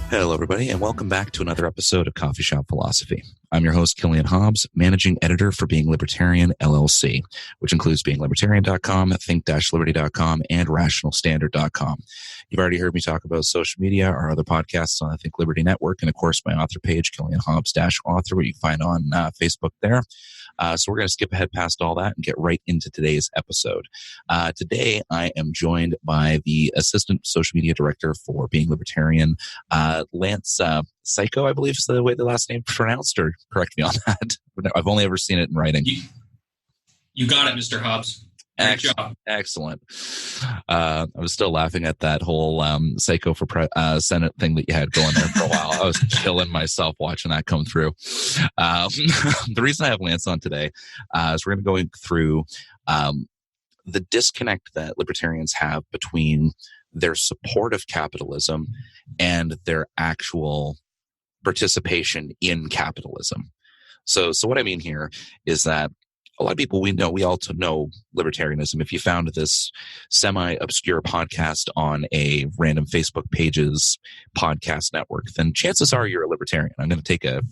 Hello, everybody, and welcome back to another episode of Coffee Shop Philosophy. I'm your host, Killian Hobbs, managing editor for Being Libertarian, LLC, which includes beinglibertarian.com, think-liberty.com, and rationalstandard.com. You've already heard me talk about social media, our other podcasts on the Think Liberty Network, and of course, my author page, Killian Hobbs-author, where you can find on Facebook there. So we're going to skip ahead past all that and get right into today's episode. Today, I am joined by the Assistant Social Media Director for Being Libertarian, Lance Psycho, I believe is the way the last name is pronounced, or correct me on that. I've only ever seen it in writing. You got it, Mr. Hobbs. Great job. Excellent. I was still laughing at that whole Psycho for Senate thing that you had going there for a while. I was killing myself watching that come through. The reason I have Lance on today is we're going to go through the disconnect that libertarians have between their support of capitalism and their actual participation in capitalism. So what I mean here is that a lot of people we all know libertarianism. If you found this semi-obscure podcast on a random Facebook page's podcast network, then chances are you're a libertarian. I'm going to take a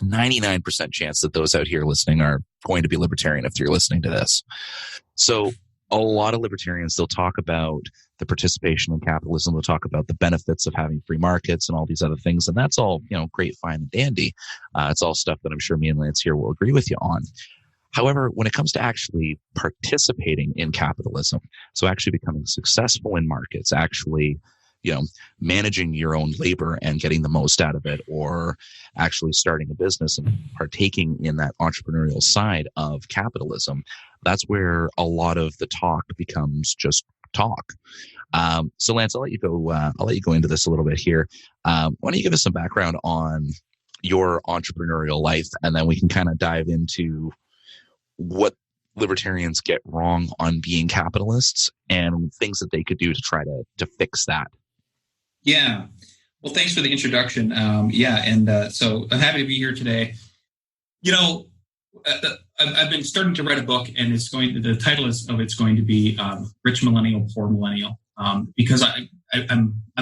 99% chance that those out here listening are going to be libertarian if you're listening to this. So a lot of libertarians, they'll talk about the participation in capitalism. They'll talk about the benefits of having free markets and all these other things. And that's all, great, fine, and dandy. It's all stuff that I'm sure me and Lance here will agree with you on. However, when it comes to actually participating in capitalism, so actually becoming successful in markets, actually, managing your own labor and getting the most out of it, or actually starting a business and partaking in that entrepreneurial side of capitalism, that's where a lot of the talk becomes just talk. So Lance, I'll let you go into this a little bit here. Why don't you give us some background on your entrepreneurial life, and then we can kind of dive into what libertarians get wrong on being capitalists and things that they could do to try to fix that. Yeah. Well, thanks for the introduction. So I'm happy to be here today. I've been starting to write a book, and the title of it's going to be Rich Millennial, Poor Millennial, because I'm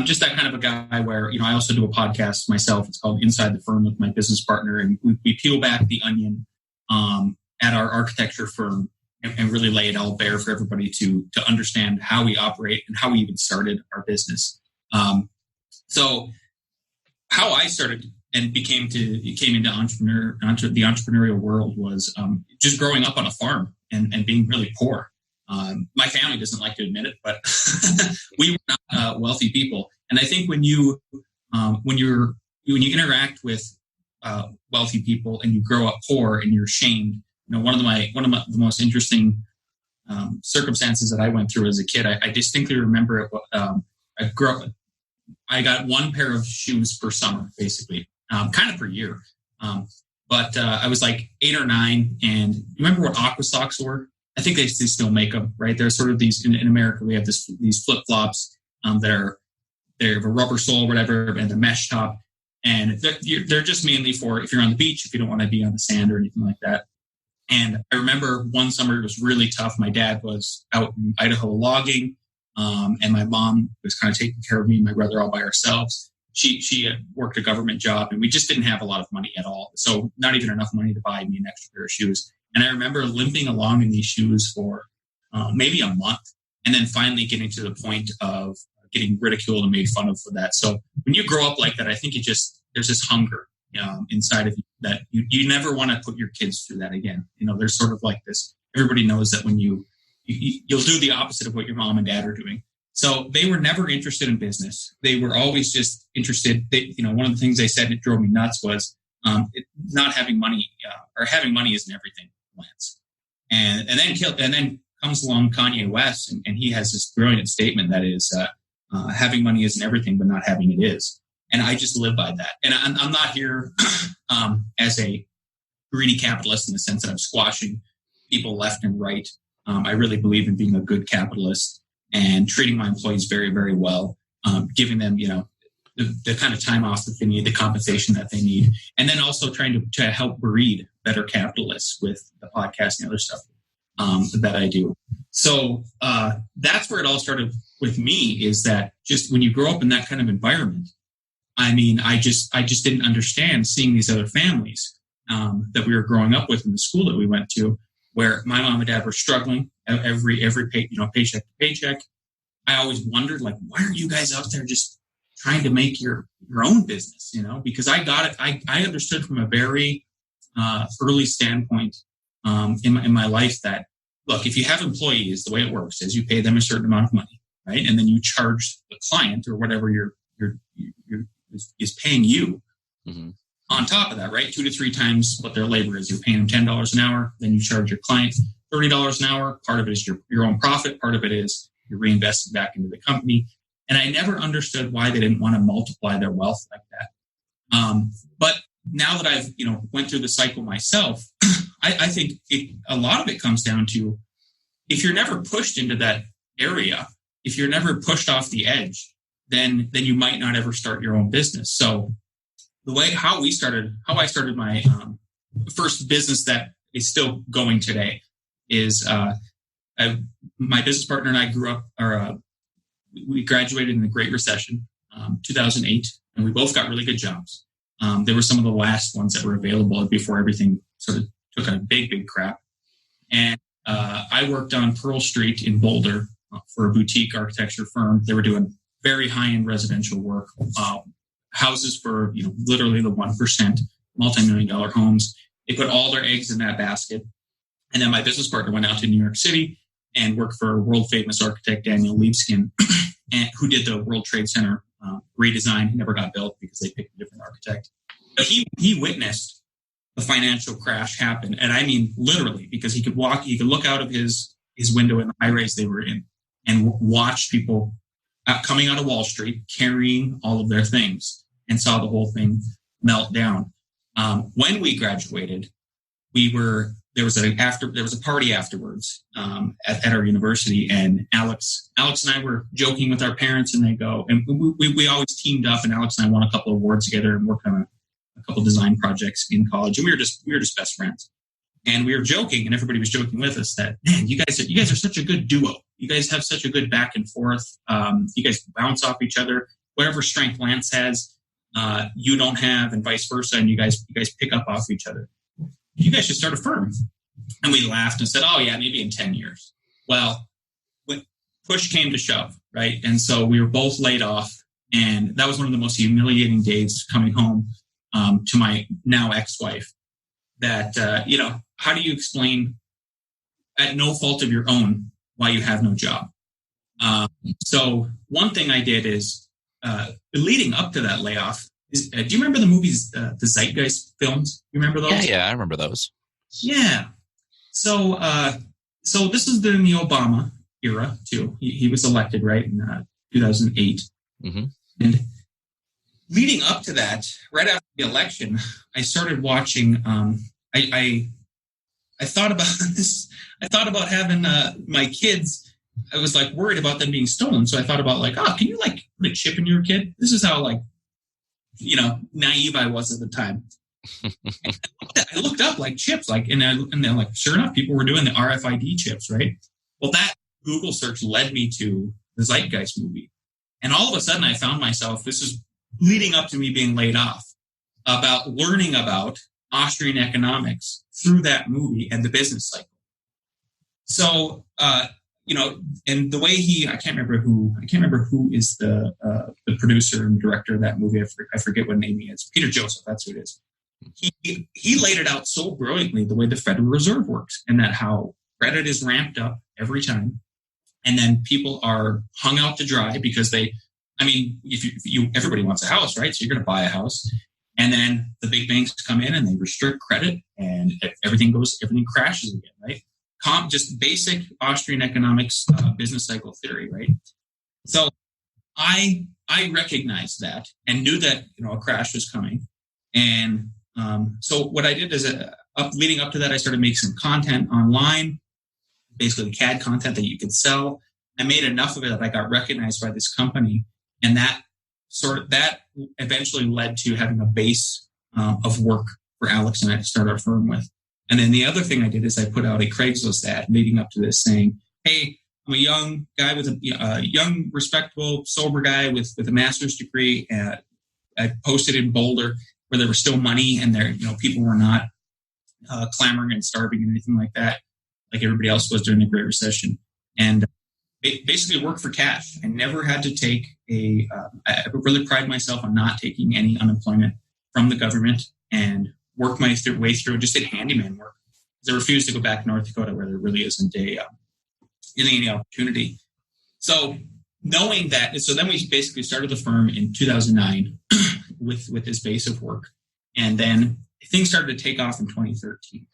just that kind of a guy where, I also do a podcast myself. It's called Inside the Firm with my business partner, and we peel back the onion at our architecture firm and really lay it all bare for everybody to understand how we operate and how we even started our business. So how I started and came into the entrepreneurial world was just growing up on a farm and being really poor. My family doesn't like to admit it, but we were not wealthy people. And I think when you interact with wealthy people and you grow up poor and you're shamed, one of the most interesting circumstances that I went through as a kid, I distinctly remember it. I got one pair of shoes per summer, basically, kind of per year. But I was like 8 or 9, and you remember what Aqua socks were? I think they still make them, right? There's sort of these in America. We have these flip flops they're a rubber sole, or whatever, and the mesh top, and they're just mainly for if you're on the beach, if you don't want to be on the sand or anything like that. And I remember one summer it was really tough. My dad was out in Idaho logging. And my mom was kind of taking care of me and my brother all by ourselves. She had worked a government job, and we just didn't have a lot of money at all. So not even enough money to buy me an extra pair of shoes. And I remember limping along in these shoes for maybe a month, and then finally getting to the point of getting ridiculed and made fun of for that. So when you grow up like that, I think there's this hunger inside of you that you never want to put your kids through that again. There's sort of like this, everybody knows that when you'll do the opposite of what your mom and dad are doing. So they were never interested in business. They were always just interested. One of the things they said that drove me nuts was not having money or having money isn't everything, Lance. And then comes along Kanye West, and he has this brilliant statement that is having money isn't everything, but not having it is. And I just live by that. And I'm not here as a greedy capitalist in the sense that I'm squashing people left and right. I really believe in being a good capitalist and treating my employees very, very well, giving them, the kind of time off that they need, the compensation that they need, and then also trying to help breed better capitalists with the podcast and other stuff that I do. So that's where it all started with me, is that just when you grow up in that kind of environment, I mean, I just didn't understand seeing these other families that we were growing up with in the school that we went to, where my mom and dad were struggling every paycheck to paycheck. I always wondered, like, why aren't you guys out there just trying to make your own business? Because I got it. I understood from a very early standpoint in my life that, look, if you have employees, the way it works is you pay them a certain amount of money, right? And then you charge the client or whatever is paying you on top of that, right? 2 to 3 times what their labor is. You're paying them $10 an hour. Then you charge your client $30 an hour. Part of it is your own profit. Part of it is you're reinvesting back into the company. And I never understood why they didn't want to multiply their wealth like that. But now that I've, went through the cycle myself, I think a lot of it comes down to, if you're never pushed into that area, if you're never pushed off the edge, then you might not ever start your own business. So how I started my first business that is still going today is my business partner and I we graduated in the Great Recession, 2008, and we both got really good jobs. They were some of the last ones that were available before everything sort of took a big crap. And I worked on Pearl Street in Boulder for a boutique architecture firm. They were doing very high-end residential work, houses for literally the 1%, multi-million-dollar homes. They put all their eggs in that basket. And then my business partner went out to New York City and worked for world-famous architect Daniel Libeskind, who did the World Trade Center redesign. He never got built because they picked a different architect. But he witnessed the financial crash happen. And I mean, literally, because he could look out of his window in the high rise they were in and watch people coming out of Wall Street carrying all of their things, and saw the whole thing melt down. When we graduated, there was a party afterwards at our university, and Alex and I were joking with our parents, and they go, and we always teamed up, and Alex and I won a couple of awards together and worked on a couple of design projects in college, and we were just best friends. And we were joking, and everybody was joking with us that, man, you guys are such a good duo. You guys have such a good back and forth. You guys bounce off each other. Whatever strength Lance has, you don't have, and vice versa. And you guys pick up off each other. You guys should start a firm. And we laughed and said, oh yeah, maybe in 10 years. Well, when push came to shove, right? And so we were both laid off. And that was one of the most humiliating days coming home to my now ex-wife. That, how do you explain at no fault of your own why you have no job? So one thing I did is leading up to that layoff. Do you remember the movies, the Zeitgeist films? You remember those? Yeah, I remember those. Yeah. So this is during the Obama era too. He was elected right in 2008, and leading up to that, right after the election, I started watching. I thought about this. I thought about having my kids. I was like worried about them being stolen, so I thought about can you put a chip in your kid? This is how naive I was at the time. I looked up chips, and then sure enough, people were doing the RFID chips, right? Well, that Google search led me to the Zeitgeist movie, and all of a sudden, I found myself. This is leading up to me being laid off, about learning about Austrian economics through that movie and the business cycle. So, and the way I can't remember who is the producer and director of that movie. I forget what name he is. Peter Joseph, that's who it is. He laid it out so brilliantly, the way the Federal Reserve works, and that how credit is ramped up every time. And then people are hung out to dry because everybody wants a house, right? So you're going to buy a house. And then the big banks come in and they restrict credit, and everything crashes again, right? Just basic Austrian economics, business cycle theory, right? So I recognized that and knew that a crash was coming, and so what I did is leading up to that, I started making some content online, basically CAD content that you could sell. I made enough of it that I got recognized by this company, and that eventually led to having a base of work for Alex and I to start our firm with. And then the other thing I did is I put out a Craigslist ad leading up to this saying, hey, I'm a young guy with a young, respectable, sober guy with a master's degree, I posted in Boulder where there was still money and there, people were not clamoring and starving and anything like that, like everybody else was during the Great Recession. And it basically worked for cash. I never had to take I really pride myself on not taking any unemployment from the government and worked my way through and just did handyman work. Because I refused to go back to North Dakota where there really isn't any opportunity. So knowing that, so then we basically started the firm in 2009 with this base of work. And then things started to take off in 2013.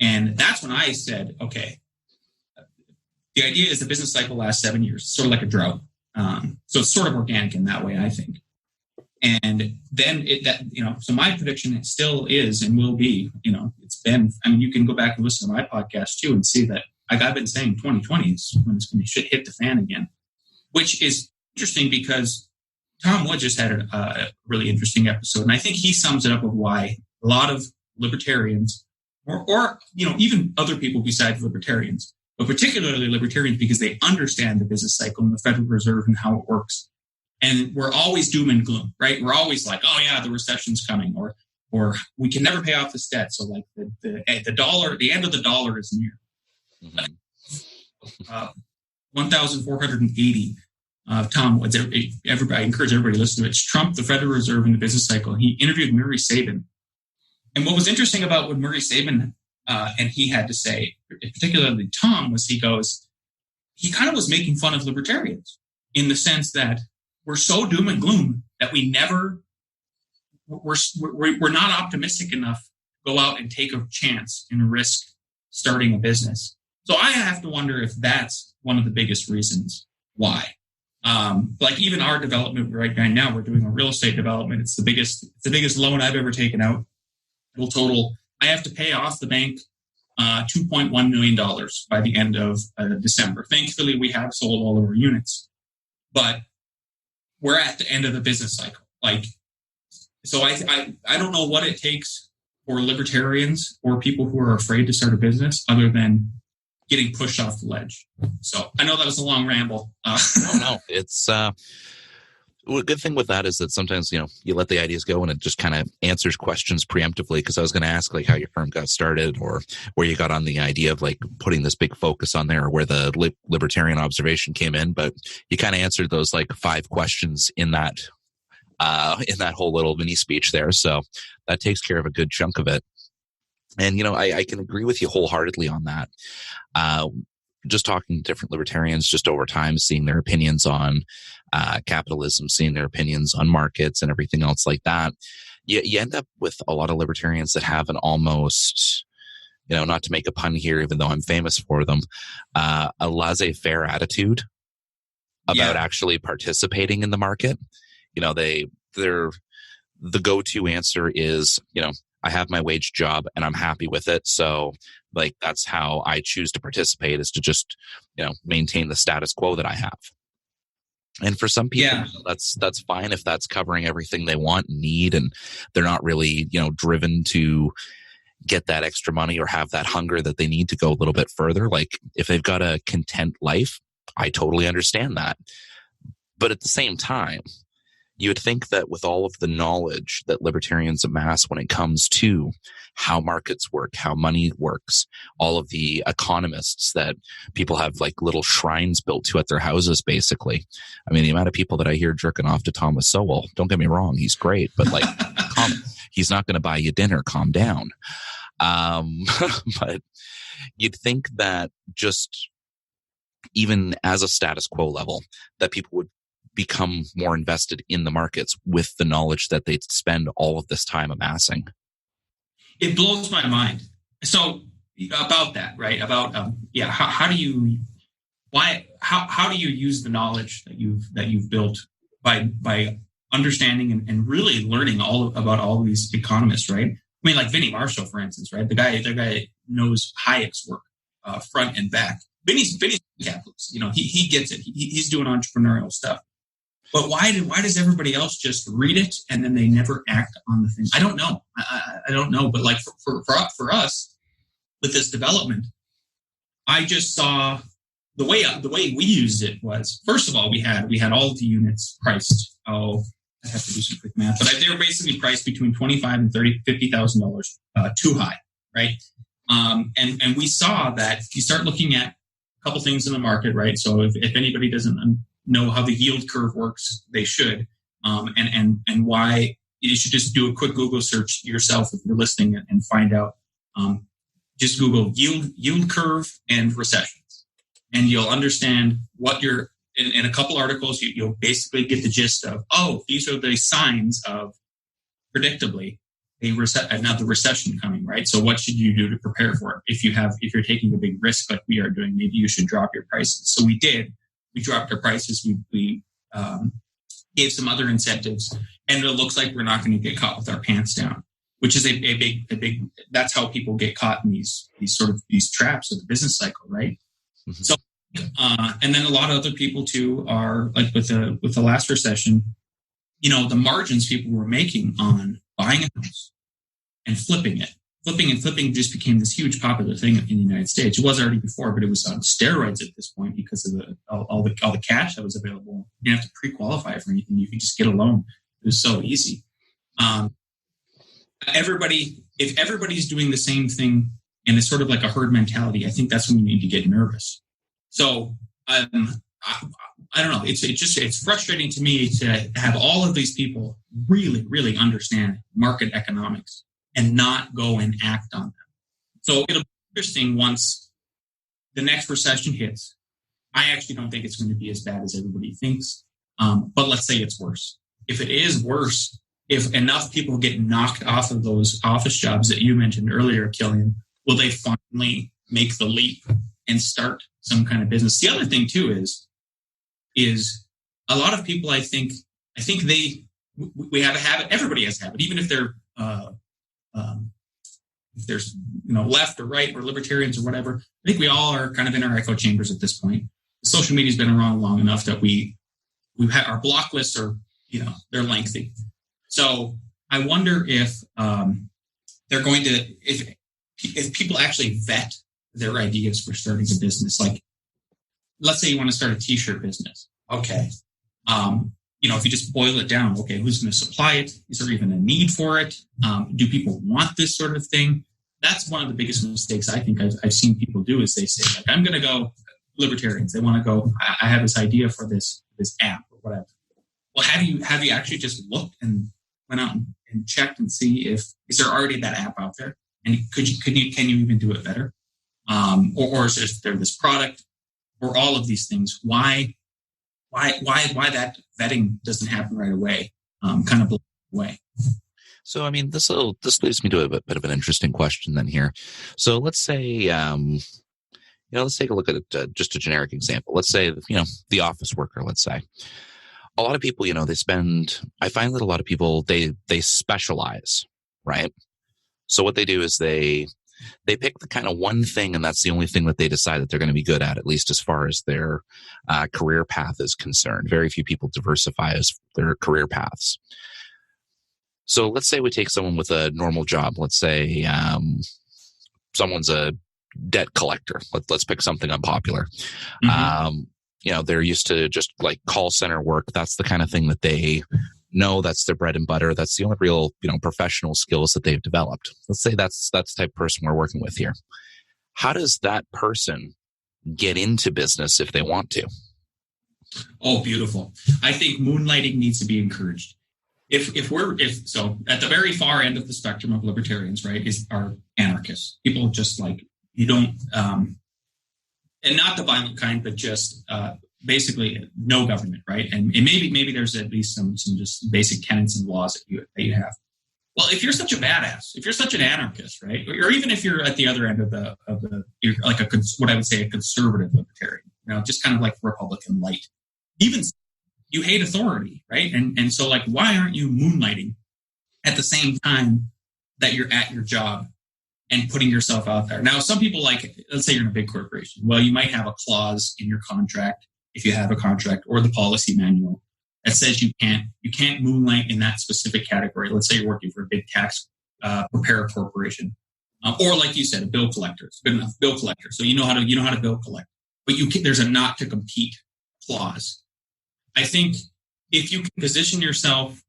And that's when I said, okay, the idea is the business cycle lasts 7 years, sort of like a drought. So it's sort of organic in that way, I think. And then so my prediction still is and will be, it's been, you can go back and listen to my podcast too and see that I've been saying 2020 is when it's going to hit the fan again, which is interesting because Tom Wood just had a really interesting episode. And I think he sums it up of why a lot of libertarians or even other people besides libertarians, but particularly libertarians, because they understand the business cycle and the Federal Reserve and how it works. And we're always doom and gloom, right? We're always like, oh yeah, the recession's coming, or we can never pay off this debt. So like the dollar, the end of the dollar is near. 1,480. Tom Woods, everybody, I encourage everybody to listen to it. It's Trump, the Federal Reserve, and the business cycle. He interviewed Murray Sabin. And what was interesting about what Murray Sabin and he had to say, particularly Tom, was he kind of was making fun of libertarians in the sense that we're so doom and gloom that we're not optimistic enough to go out and take a chance and risk starting a business. So I have to wonder if that's one of the biggest reasons why. Like even our development right now, we're doing a real estate development. It's the biggest loan I've ever taken out. It'll total, I have to pay off the bank $2.1 million by the end of December. Thankfully, we have sold all of our units, but we're at the end of the business cycle. So I don't know what it takes for libertarians or people who are afraid to start a business other than getting pushed off the ledge. So I know that was a long ramble. No, it's well, a good thing with that is that sometimes, you let the ideas go and it just kind of answers questions preemptively. Because I was going to ask how your firm got started or where you got on the idea of putting this big focus on there or where the libertarian observation came in. But you kind of answered those 5 questions in that whole little mini speech there. So that takes care of a good chunk of it. And, I can agree with you wholeheartedly on that. Just talking to different libertarians just over time, seeing their opinions on capitalism, seeing their opinions on markets and everything else like that, you end up with a lot of libertarians that have an almost, not to make a pun here, even though I'm famous for them, a laissez-faire attitude about actually participating in the market. The go-to answer is, I have my wage job and I'm happy with it. So that's how I choose to participate, is to just, maintain the status quo that I have. And for some people, that's fine if that's covering everything they want and need, and they're not really, driven to get that extra money or have that hunger that they need to go a little bit further. If they've got a content life, I totally understand that. But at the same time, you would think that with all of the knowledge that libertarians amass when it comes to how markets work, how money works, all of the economists that people have little shrines built to at their houses, basically. The amount of people that I hear jerking off to Thomas Sowell, don't get me wrong, he's great, but he's not going to buy you dinner, calm down. But you'd think that just even as a status quo level, that people would become more invested in the markets with the knowledge that they spend all of this time amassing. It blows my mind. So about that, right? About how do you use the knowledge that you've built by understanding and really learning about all these economists, right? Like Vinnie Marshall, for instance, right? The guy knows Hayek's work front and back. Vinnie's a capitalist. He gets it. He's doing entrepreneurial stuff. But why does everybody else just read it and then they never act on the thing? I don't know. I don't know. But for us with this development, I just saw the way we used it was, first of all, we had all of the units priced I have to do some quick math, but they were basically priced between $25,000 and $50,000 too high, right? And we saw that if you start looking at a couple things in the market, right? So if anybody doesn't know how the yield curve works, they should, and why you should just do a quick Google search yourself if you're listening and find out. Just Google yield curve and recessions, and you'll understand what you're. In a couple articles, you'll basically get the gist of, these are the signs of, predictably, another recession coming, right? So what should you do to prepare for it? If you're taking a big risk like we are doing, maybe you should drop your prices. So we did. We dropped our prices. We gave some other incentives, and it looks like we're not going to get caught with our pants down, which is a big. That's how people get caught in these traps of the business cycle, right? Mm-hmm. So. And then a lot of other people too are like with the last recession, the margins people were making on buying a house and flipping it. Flipping just became this huge popular thing in the United States. It was already before, but it was on steroids at this point because of all the cash that was available. You didn't have to pre-qualify for anything. You could just get a loan. It was so easy. If everybody's doing the same thing and it's sort of like a herd mentality, I think that's when you need to get nervous. So I don't know. It's frustrating to me to have all of these people really, really understand market economics and not go and act on them. So it'll be interesting once the next recession hits. I actually don't think it's going to be as bad as everybody thinks. But let's say it's worse. If it is worse, if enough people get knocked off of those office jobs that you mentioned earlier, Killian, will they finally make the leap and start some kind of business? The other thing too is a lot of people, I think we have a habit. Everybody has a habit, even if they're if there's left or right or libertarians or whatever. I think we all are kind of in our echo chambers at this point. Social media's been around long enough that we've had our block lists are they're lengthy. So I wonder if they're going to if people actually vet their ideas for starting a business. Like, let's say you want to start a t-shirt business. Okay. If you just boil it down, okay, who's going to supply it? Is there even a need for it? Do people want this sort of thing? That's one of the biggest mistakes I think I've seen people do is they say, like, I'm going to go libertarians. They want to go, I have this idea for this app or whatever. Well, have you actually just looked and went out and checked and see is there already that app out there? And can you even do it better? Or is there this product or all of these things? Why that vetting doesn't happen right away? Kind of blows away. So, I mean, this leads me to a bit of an interesting question then here. So let's say, let's take a look at just a generic example. Let's say, the office worker, let's say. A lot of people, I find that a lot of people, they specialize, right? So what they do is they pick the kind of one thing, and that's the only thing that they decide that they're going to be good at least as far as their career path is concerned. Very few people diversify as their career paths. So let's say we take someone with a normal job. Let's say someone's a debt collector. Let's pick something unpopular. Mm-hmm. They're used to just like call center work. That's the kind of thing that they know. That's their bread and butter. That's the only real, professional skills that they've developed. Let's say that's the type of person we're working with here. How does that person get into business if they want to? Oh, beautiful. I think moonlighting needs to be encouraged. So at the very far end of the spectrum of libertarians, right, are anarchists. People just like, you don't, and not the violent kind, but just basically no government, right? And maybe there's at least some just basic tenets and laws that you have. Well, if you're such a badass, if you're such an anarchist, right, or even if you're at the other end of you're like what I would say a conservative libertarian, just kind of like Republican light. Even you hate authority, right? And so like, why aren't you moonlighting at the same time that you're at your job and putting yourself out there? Now, some people let's say you're in a big corporation. Well, you might have a clause in your contract, if you have a contract, or the policy manual that says you can't moonlight in that specific category. Let's say you're working for a big tax preparer corporation, or like you said, a bill collector. It's good enough, bill collector. So you know how to bill collect, but there's a not to compete clause. I think if you can position yourself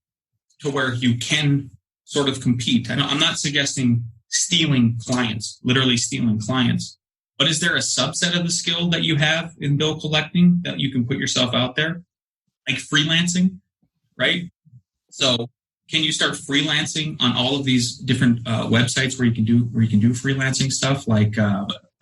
to where you can sort of compete. I'm not suggesting stealing clients, literally stealing clients, but is there a subset of the skill that you have in bill collecting that you can put yourself out there, like freelancing, right? So can you start freelancing on all of these different websites where you can do freelancing stuff? Like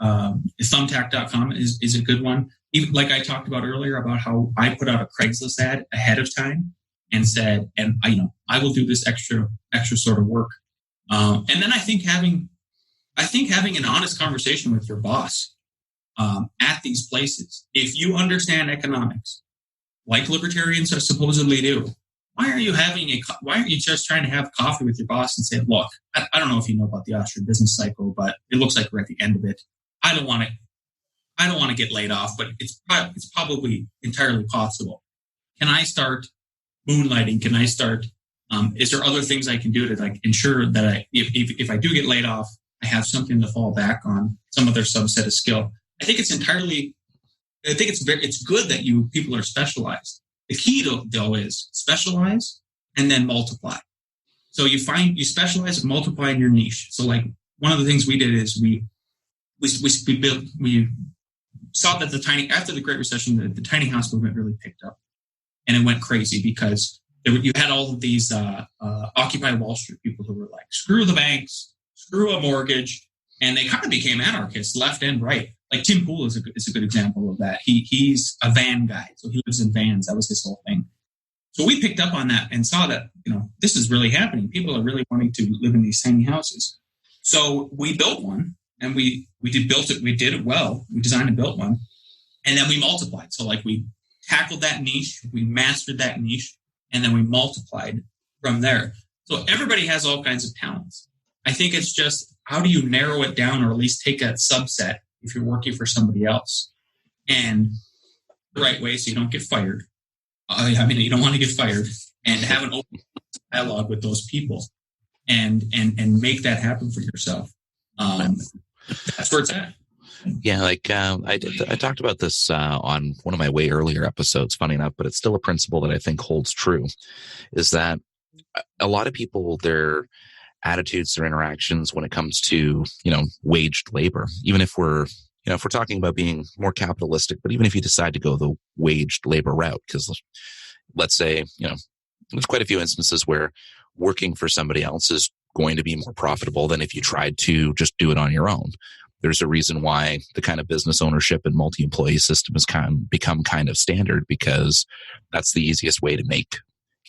thumbtack.com is a good one. Even like I talked about earlier about how I put out a Craigslist ad ahead of time and said, and I will do this extra sort of work. And then I think having an honest conversation with your boss at these places, if you understand economics, like libertarians supposedly do, why aren't you just trying to have coffee with your boss and say, look, I don't know if you know about the Austrian business cycle, but it looks like we're at the end of it. I don't want to get laid off, but it's probably entirely possible. Can I start moonlighting? Can I start? Is there other things I can do to like ensure that if I do get laid off, I have something to fall back on, some other subset of skill? I think it's good that people are specialized. The key though is specialize and then multiply. So you specialize and multiply in your niche. So like one of the things we did is we saw that after the Great Recession, the tiny house movement really picked up, and it went crazy because you had all of these Occupy Wall Street people who were like, screw the banks, screw a mortgage, and they kind of became anarchists left and right. Like Tim Pool is a good example of that. He's a van guy, so he lives in vans. That was his whole thing. So we picked up on that and saw that this is really happening. People are really wanting to live in these tiny houses. So we built one, and we did it well. We designed and built one, and then we multiplied. So like we tackled that niche, we mastered that niche, and then we multiplied from there. So everybody has all kinds of talents. I think it's just how do you narrow it down, or at least take a subset if you're working for somebody else, and the right way so you don't get fired. You don't want to get fired, and have an open dialogue with those people, and make that happen for yourself. That's where it's at. Yeah, like I talked about this on one of my way earlier episodes, funny enough, but it's still a principle that I think holds true, is that a lot of people, their attitudes, their interactions when it comes to, waged labor, even if we're talking about being more capitalistic, but even if you decide to go the waged labor route, because let's say, there's quite a few instances where working for somebody else is going to be more profitable than if you tried to just do it on your own. There's a reason why the kind of business ownership and multi-employee system has become kind of standard, because that's the easiest way to make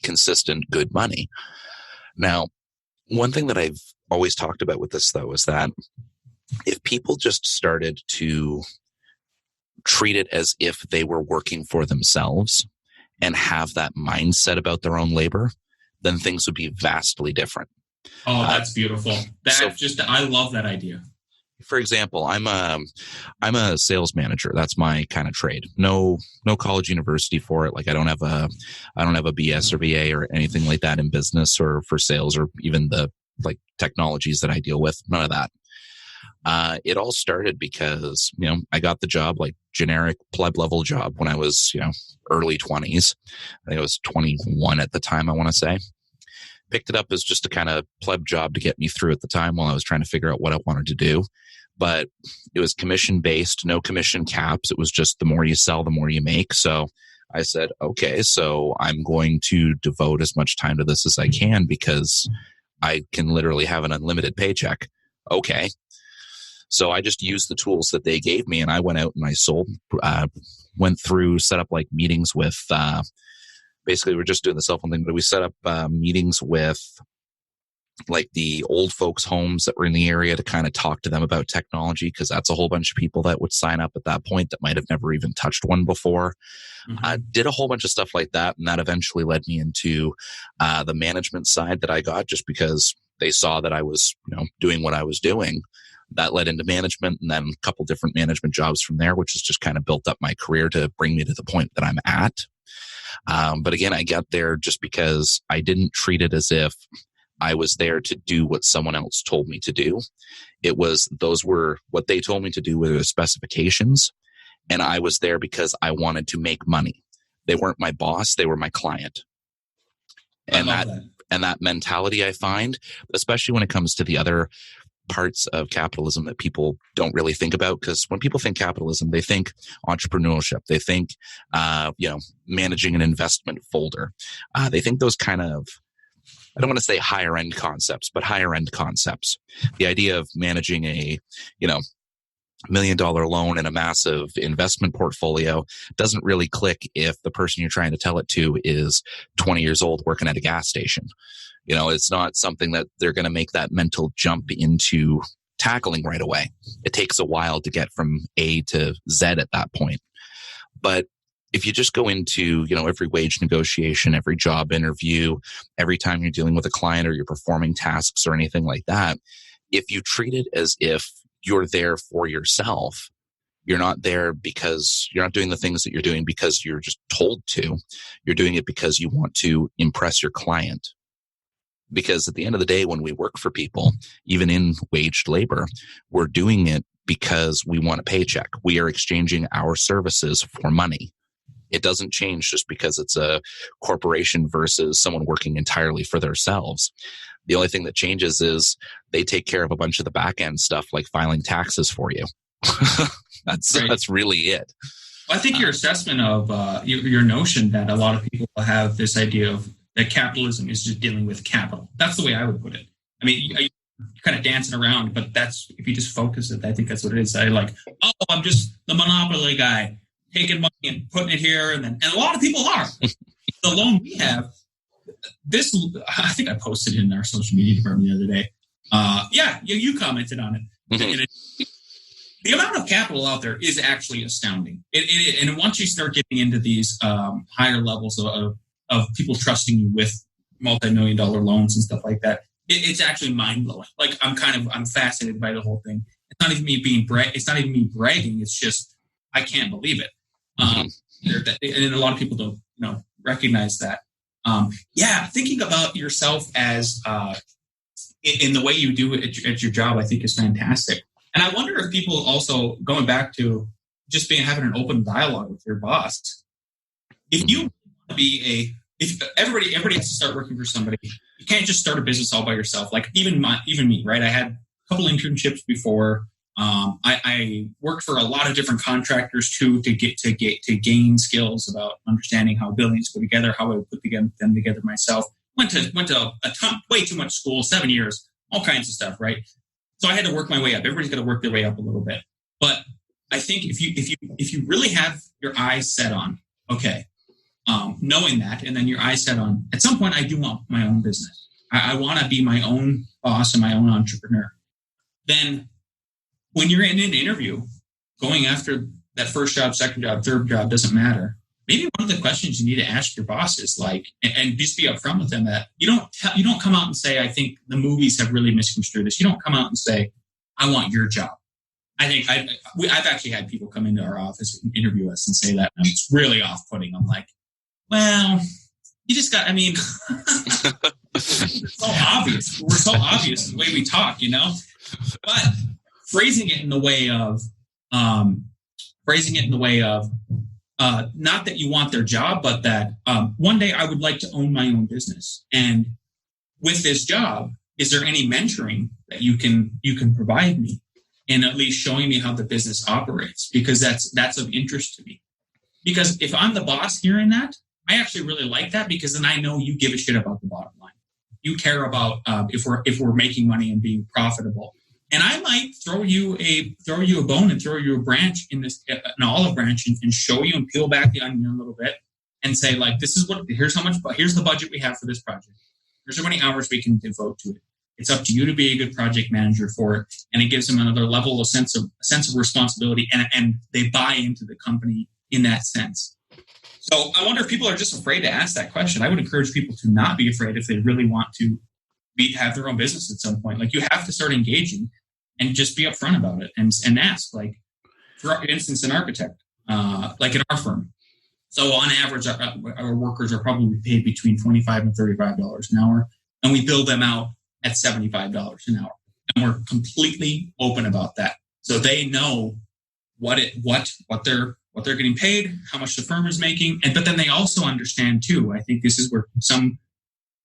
consistent, good money. Now, one thing that I've always talked about with this, though, is that if people just started to treat it as if they were working for themselves and have that mindset about their own labor, then things would be vastly different. Oh, that's beautiful. I love that idea. For example, I'm a sales manager. That's my kind of trade. No college university for it. Like I don't have a BS or BA or anything like that in business or for sales or even the like technologies that I deal with. None of that. It all started because, I got the job, like generic pleb level job when I was, early 20s. I think I was 21 at the time, I want to say. Picked it up as just a kind of pleb job to get me through at the time while I was trying to figure out what I wanted to do. But it was commission based, no commission caps. It was just the more you sell, the more you make. So I said, okay, so I'm going to devote as much time to this as I can because I can literally have an unlimited paycheck. Okay. So I just used the tools that they gave me, and I went out and I sold, went through, set up like meetings with, basically we're just doing the cell phone thing, but we set up meetings with like the old folks' homes that were in the area to kind of talk to them about technology, because that's a whole bunch of people that would sign up at that point that might have never even touched one before. I did a whole bunch of stuff like that, and that eventually led me into the management side that I got, just because they saw that I was, doing what I was doing. That led into management, and then a couple different management jobs from there, which has just kind of built up my career to bring me to the point that I'm at. But again, I got there just because I didn't treat it as if I was there to do what someone else told me to do. It was, those were what they told me to do with the specifications. And I was there because I wanted to make money. They weren't my boss. They were my client. And And that mentality, I find, especially when it comes to the other parts of capitalism that people don't really think about, because when people think capitalism, they think entrepreneurship, they think, managing an investment folder. They think those kind of, I don't want to say higher end concepts, but higher end concepts. The idea of managing a, $1 million loan and a massive investment portfolio doesn't really click if the person you're trying to tell it to is 20 years old working at a gas station. It's not something that they're going to make that mental jump into tackling right away. It takes a while to get from A to Z at that point. But if you just go into, every wage negotiation, every job interview, every time you're dealing with a client or you're performing tasks or anything like that, if you treat it as if you're there for yourself, you're not there because you're not doing the things that you're doing because you're just told to. You're doing it because you want to impress your client. Because at the end of the day, when we work for people, even in waged labor, we're doing it because we want a paycheck. We are exchanging our services for money. It doesn't change just because it's a corporation versus someone working entirely for themselves. The only thing that changes is they take care of a bunch of the back end stuff like filing taxes for you. That's really it. Well, I think your assessment of your notion that a lot of people have this idea of that capitalism is just dealing with capital. That's the way I would put it. I mean, you're kind of dancing around, but that's, if you just focus it, I think that's what it is. I'm just the monopoly guy, taking money and putting it here. And a lot of people are. The loan we have, this, I think I posted in our social media department the other day. You commented on it. Mm-hmm. The amount of capital out there is actually astounding. And once you start getting into these higher levels of people trusting you with multi-million-dollar loans and stuff like that, it's actually mind-blowing. Like, I'm fascinated by the whole thing. It's not even me bragging. It's just, I can't believe it. And a lot of people don't, recognize that. Thinking about yourself as in the way you do it at your job, I think is fantastic. And I wonder if people also, going back to just having an open dialogue with your boss, if you want to be if everybody has to start working for somebody, you can't just start a business all by yourself. Like even me, right? I had a couple internships before. I worked for a lot of different contractors too to gain skills about understanding how buildings go together, how I would put them together myself. Went to a ton, way too much school, 7 years, all kinds of stuff, right? So I had to work my way up. Everybody's got to work their way up a little bit. But I think if you really have your eyes set on, okay, knowing that, and then your eyes set on, at some point I do want my own business. I want to be my own boss and my own entrepreneur. Then when you're in an interview, going after that first job, second job, third job, doesn't matter. Maybe one of the questions you need to ask your boss is and just be upfront with them that you don't come out and say, I think the movies have really misconstrued this. You don't come out and say, I want your job. I think I've actually had people come into our office and interview us and say that, and it's really off-putting. I'm like, well, you just got, it's so obvious. We're so obvious the way we talk, but phrasing it in the way of, not that you want their job, but that one day I would like to own my own business. And with this job, is there any mentoring that you can provide me, and at least showing me how the business operates? Because that's of interest to me. Because if I'm the boss hearing that, I actually really like that, because then I know you give a shit about the bottom line. You care about if we're making money and being profitable. And I might throw you a bone and throw you a branch an olive branch and show you and peel back the onion a little bit and say, like, here's the budget we have for this project. Here's how many hours we can devote to it. It's up to you to be a good project manager for it. And it gives them another level of sense of responsibility, and they buy into the company in that sense. So I wonder if people are just afraid to ask that question. I would encourage people to not be afraid if they really want to have their own business at some point. Like, you have to start engaging and just be upfront about it and ask, like, for instance, an architect, like in our firm. So on average, our workers are probably paid between $25 and $35 an hour, and we bill them out at $75 an hour. And we're completely open about that. So they know what they're getting paid, how much the firm is making. But then they also understand too, I think this is where some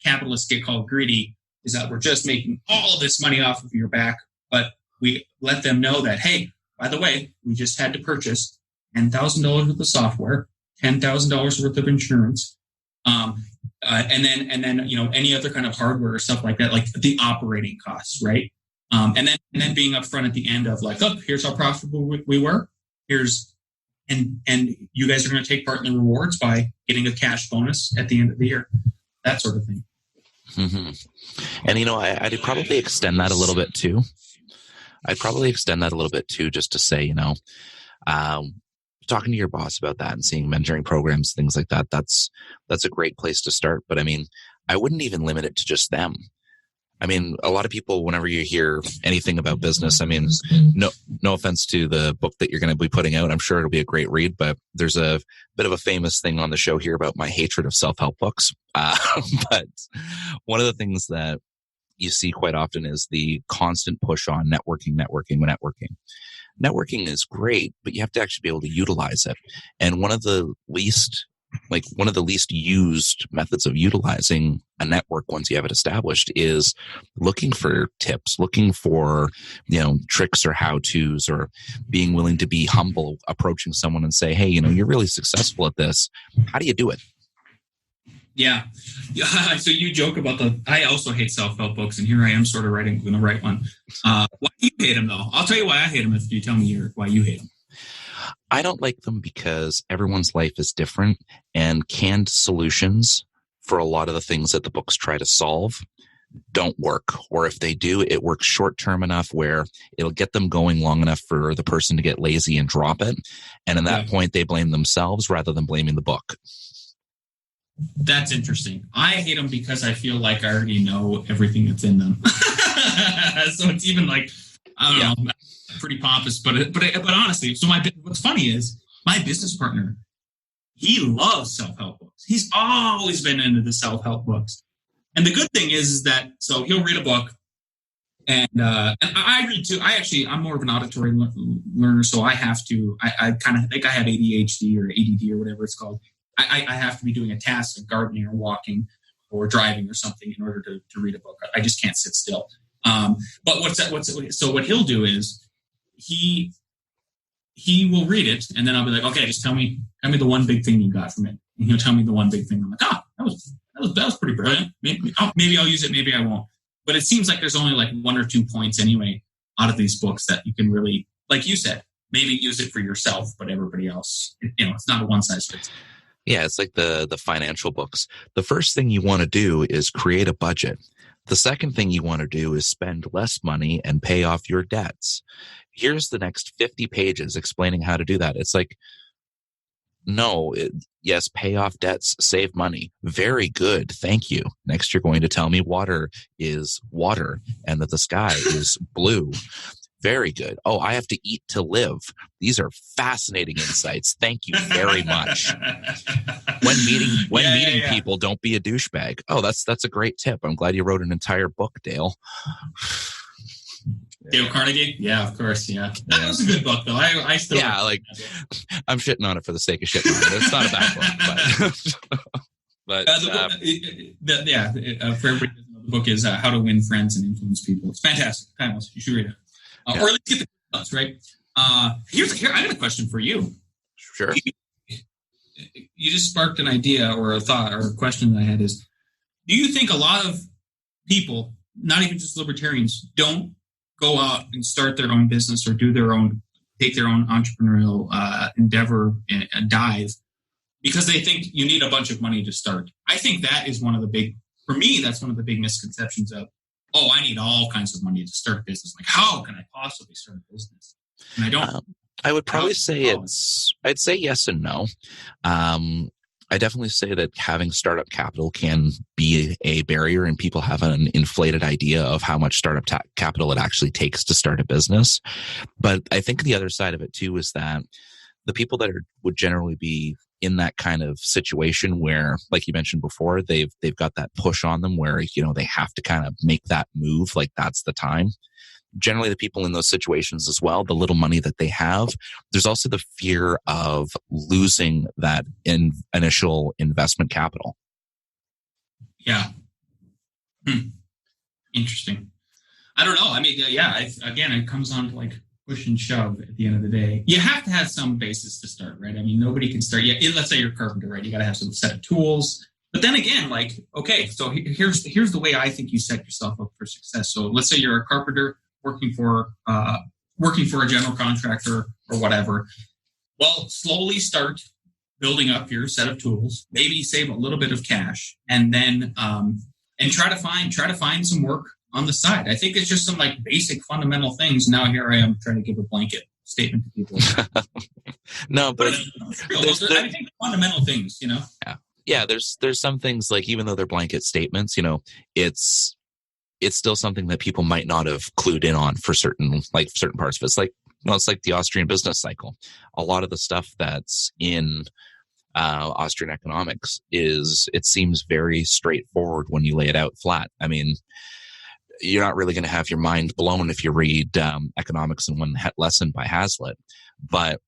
capitalists get called greedy is that we're just making all of this money off of your back, but we let them know that, hey, by the way, we just had to purchase $10,000 worth of software, $10,000 worth of insurance, and then any other kind of hardware or stuff like that, like the operating costs, right? And then being upfront at the end of like, look, here's how profitable we were. And you guys are going to take part in the rewards by getting a cash bonus at the end of the year, that sort of thing. Mm-hmm. And I'd probably extend that a little bit too. Just to say, talking to your boss about that and seeing mentoring programs, things like that, that's a great place to start. But I mean, I wouldn't even limit it to just them. I mean, a lot of people, whenever you hear anything about business, I mean, no offense to the book that you're going to be putting out. I'm sure it'll be a great read, but there's a bit of a famous thing on the show here about my hatred of self-help books. But one of the things that you see quite often is the constant push on networking. Networking is great, but you have to actually be able to utilize it. And one of the least used methods of utilizing a network once you have it established is looking for tips, looking for, tricks or how-tos, or being willing to be humble, approaching someone and say, hey, you're really successful at this. How do you do it? Yeah. So you joke about I also hate self-help books, and here I am sort of writing the right one. Why do you hate them, though? I'll tell you why I hate them if you tell me why you hate them. I don't like them because everyone's life is different, and canned solutions for a lot of the things that the books try to solve don't work. Or if they do, it works short-term enough where it'll get them going long enough for the person to get lazy and drop it. And at that point, they blame themselves rather than blaming the book. That's interesting. I hate them because I feel like I already know everything that's in them. So it's even like, I don't know, pretty pompous, but honestly, so what's funny is my business partner, he loves self-help books. He's always been into the self-help books. And the good thing is that, so he'll read a book and I read too. I'm more of an auditory learner. So I have to, I kind of think I have ADHD or ADD or whatever it's called. I have to be doing a task like gardening or walking or driving or something in order to read a book. I just can't sit still. But so what he'll do is he will read it, and then I'll be like, okay, just tell me the one big thing you got from it. And he'll tell me the one big thing. I'm like, that was pretty brilliant. Maybe I'll use it, maybe I won't. But it seems like there's only like 1 or 2 points anyway out of these books that you can really, like you said, maybe use it for yourself, but everybody else, it's not a one size fits all. Yeah, it's like the financial books. The first thing you want to do is create a budget. The second thing you want to do is spend less money and pay off your debts. Here's the next 50 pages explaining how to do that. It's like, yes, pay off debts, save money. Very good. Thank you. Next, you're going to tell me water is water and that the sky is blue. Very good. Oh, I have to eat to live. These are fascinating insights. Thank you very much. When meeting people, don't be a douchebag. Oh, that's a great tip. I'm glad you wrote an entire book, Dale. Dale Carnegie? Yeah, of course. Yeah. That was a good book, though. I still I'm shitting on it for the sake of shitting on it. It's not a bad book, for everybody, the book is How to Win Friends and Influence People. It's fantastic. Timeless. You should read it. Or at least get the notes, right? Here, I got a question for you. Sure. You just sparked an idea or a thought or a question that I had is, do you think a lot of people, not even just libertarians, don't go out and start their own business or take their own entrepreneurial endeavor and dive because they think you need a bunch of money to start? I think that is for me, that's one of the big misconceptions of, oh, I need all kinds of money to start a business. Like, how can I possibly start a business? And I don't. I would probably say I'd say yes and no. I definitely say that having startup capital can be a barrier, and people have an inflated idea of how much startup capital it actually takes to start a business. But I think the other side of it too is that the people that would generally be in that kind of situation where, like you mentioned before, they've got that push on them where, they have to kind of make that move, like that's the time. Generally, the people in those situations as well, the little money that they have, there's also the fear of losing that initial investment capital. Yeah. Hmm. Interesting. I don't know. I mean, yeah, again, it comes on to like push and shove at the end of the day. You have to have some basis to start, right? I mean, nobody can start. Yeah, let's say you're a carpenter, right? You got to have some set of tools. But then again, like, okay, so here's the way I think you set yourself up for success. So let's say you're a carpenter working for a general contractor or whatever. Well, slowly start building up your set of tools. Maybe save a little bit of cash, and then and try to find some work on the side. I think it's just some like basic fundamental things. Now here I am trying to give a blanket statement to people. No, but I think fundamental things, you know. Yeah, there's some things, like, even though they're blanket statements, it's still something that people might not have clued in on for certain parts of it. It's like, it's like the Austrian business cycle. A lot of the stuff that's in Austrian economics it seems very straightforward when you lay it out flat. I mean, you're not really going to have your mind blown if you read Economics in One Lesson by Hazlitt. But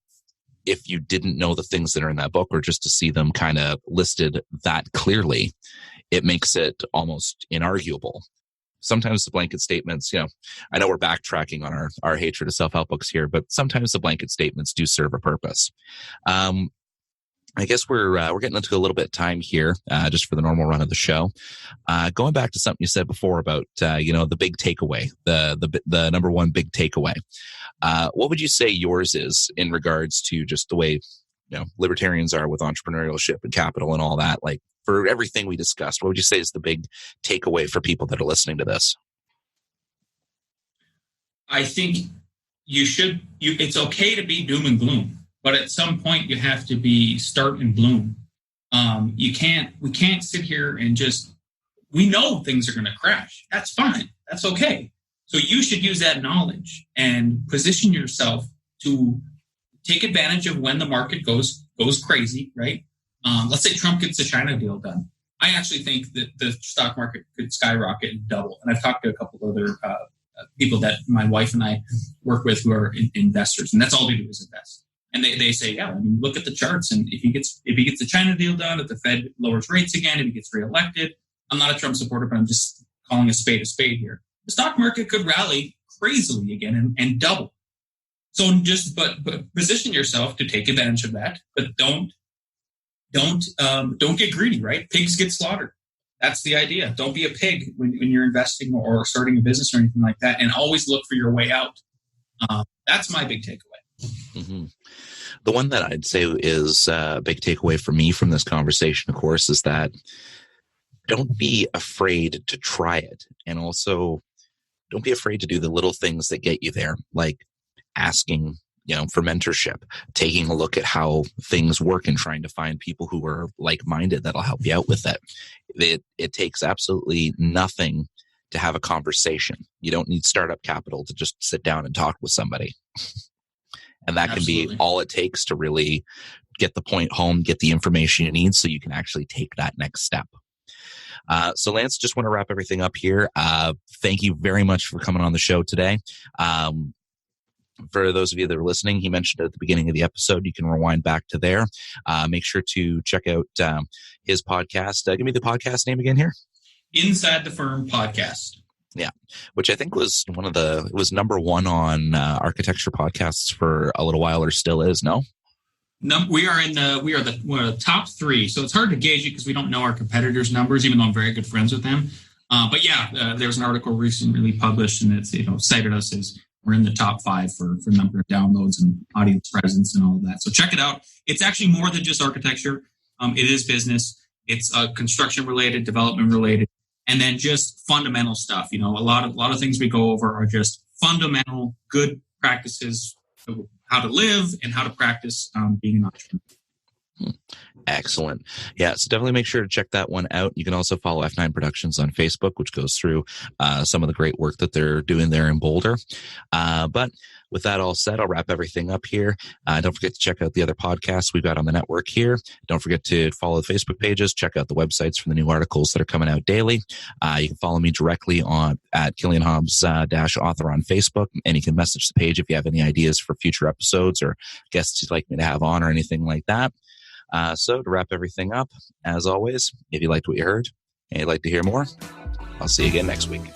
if you didn't know the things that are in that book, or just to see them kind of listed that clearly, it makes it almost inarguable. Sometimes the blanket statements, I know we're backtracking on our hatred of self-help books here, but sometimes the blanket statements do serve a purpose. I guess we're getting into a little bit of time here, just for the normal run of the show. Going back to something you said before about, the big takeaway, the number one big takeaway. What would you say yours is in regards to just the way, libertarians are with entrepreneurship and capital and all that? Like, for everything we discussed, what would you say is the big takeaway for people that are listening to this? I think it's okay to be doom and gloom. But at some point, you have to be start and bloom. We can't sit here and we know things are going to crash. That's fine. That's okay. So you should use that knowledge and position yourself to take advantage of when the market goes crazy, right? Let's say Trump gets the China deal done. I actually think that the stock market could skyrocket and double. And I've talked to a couple of other people that my wife and I work with who are investors, and that's all they do is invest. And they say, yeah, I mean, look at the charts. And if he gets the China deal done, if the Fed lowers rates again, if he gets reelected, I'm not a Trump supporter, but I'm just calling a spade here. The stock market could rally crazily again and double. So but position yourself to take advantage of that, but don't get greedy, right? Pigs get slaughtered. That's the idea. Don't be a pig when you're investing or starting a business or anything like that, and always look for your way out. That's my big takeaway. Mm-hmm. The one that I'd say is a big takeaway for me from this conversation, of course, is that don't be afraid to try it. And also, don't be afraid to do the little things that get you there, like asking, for mentorship, taking a look at how things work and trying to find people who are like-minded that'll help you out with it. It takes absolutely nothing to have a conversation. You don't need startup capital to just sit down and talk with somebody. And that can be all it takes to really get the point home, get the information you need so you can actually take that next step. So Lance, just want to wrap everything up here. Thank you very much for coming on the show today. For those of you that are listening, he mentioned at the beginning of the episode, you can rewind back to there. Make sure to check out his podcast. Give me the podcast name again here. Inside the Firm Podcast. Yeah, which I think was it was number one on architecture podcasts for a little while, or still is. No, we are the top three. So it's hard to gauge it because we don't know our competitors' numbers, even though I'm very good friends with them. But yeah, there's an article recently published, and it's cited us as we're in the top 5 for number of downloads and audience presence and all of that. So check it out. It's actually more than just architecture. It is business. It's construction related, development related. And then just fundamental stuff. A lot of things we go over are just fundamental good practices of how to live and how to practice being an entrepreneur. Excellent. Yeah, so definitely make sure to check that one out. You can also follow F9 Productions on Facebook, which goes through some of the great work that they're doing there in Boulder. But with that all said, I'll wrap everything up here. Don't forget to check out the other podcasts we've got on the network here. Don't forget to follow the Facebook pages. Check out the websites for the new articles that are coming out daily. You can follow me directly at Killian Hobbs -author on Facebook, and you can message the page if you have any ideas for future episodes or guests you'd like me to have on or anything like that. So to wrap everything up, as always, if you liked what you heard and you'd like to hear more, I'll see you again next week.